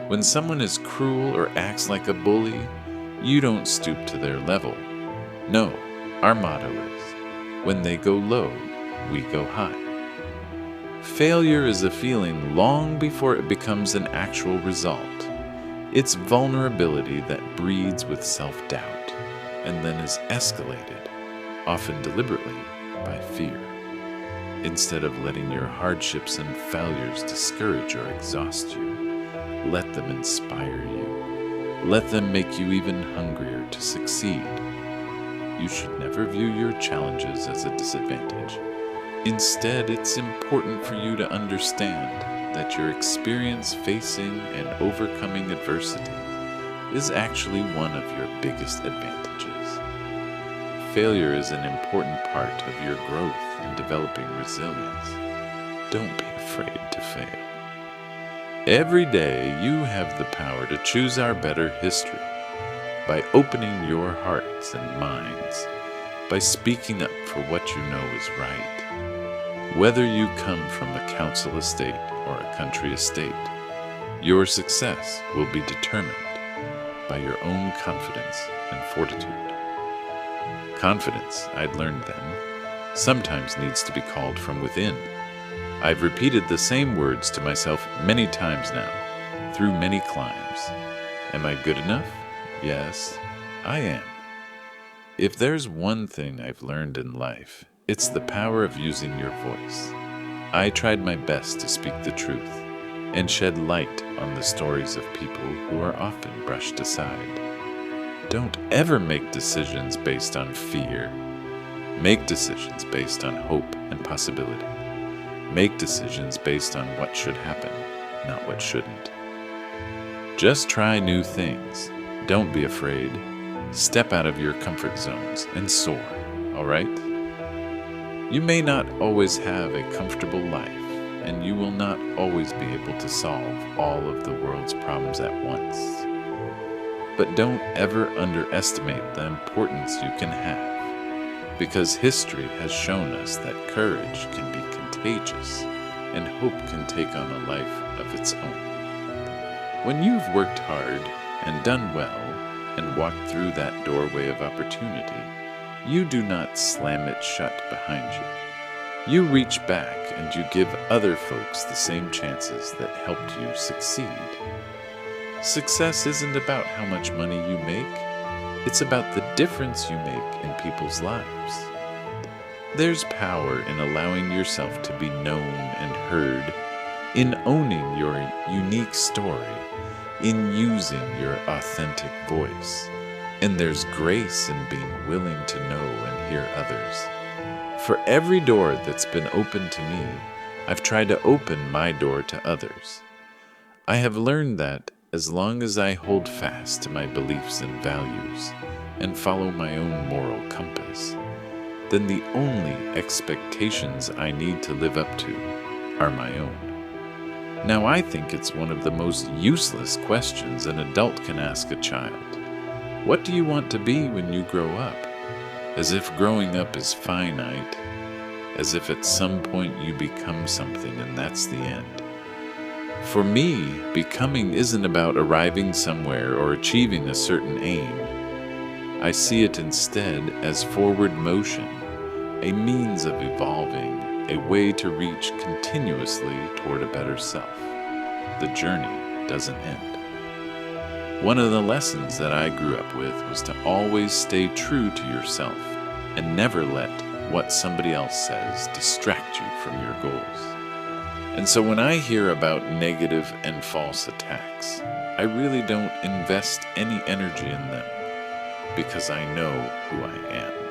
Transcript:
When someone is cruel or acts like a bully, you don't stoop to their level. No, our motto is, when they go low, we go high. Failure is a feeling long before it becomes an actual result. It's vulnerability that breeds with self-doubt and then is escalated, often deliberately, by fear. Instead of letting your hardships and failures discourage or exhaust you, let them inspire you. Let them make you even hungrier to succeed. You should never view your challenges as a disadvantage. Instead, it's important for you to understand that your experience facing and overcoming adversity is actually one of your biggest advantages. Failure is an important part of your growth in developing resilience. Don't be afraid to fail. Every day, you have the power to choose our better history by opening your hearts and minds, by speaking up for what you know is right. Whether you come from a council estate or a country estate, your success will be determined by your own confidence and fortitude. Confidence, I'd learned then, sometimes needs to be called from within. I've repeated the same words to myself many times now, through many climbs. Am I good enough? Yes, I am. If there's one thing I've learned in life, it's the power of using your voice. I tried my best to speak the truth and shed light on the stories of people who are often brushed aside. Don't ever make decisions based on fear. Make decisions based on hope and possibility. Make decisions based on what should happen, not what shouldn't. Just try new things. Don't be afraid. Step out of your comfort zones and soar, all right? You may not always have a comfortable life, and you will not always be able to solve all of the world's problems at once. But don't ever underestimate the importance you can have, because history has shown us that courage can be contagious and hope can take on a life of its own. When you've worked hard and done well and walked through that doorway of opportunity, you do not slam it shut behind you. You reach back and you give other folks the same chances that helped you succeed. Success isn't about how much money you make. It's about the difference you make in people's lives. There's power in allowing yourself to be known and heard, in owning your unique story, in using your authentic voice. And there's grace in being willing to know and hear others. For every door that's been opened to me, I've tried to open my door to others. I have learned that as long as I hold fast to my beliefs and values and follow my own moral compass, then the only expectations I need to live up to are my own. Now, I think it's one of the most useless questions an adult can ask a child. What do you want to be when you grow up? As if growing up is finite, as if at some point you become something and that's the end. For me, becoming isn't about arriving somewhere or achieving a certain aim. I see it instead as forward motion, a means of evolving, a way to reach continuously toward a better self. The journey doesn't end. One of the lessons that I grew up with was to always stay true to yourself and never let what somebody else says distract you from your goals. And so when I hear about negative and false attacks, I really don't invest any energy in them because I know who I am.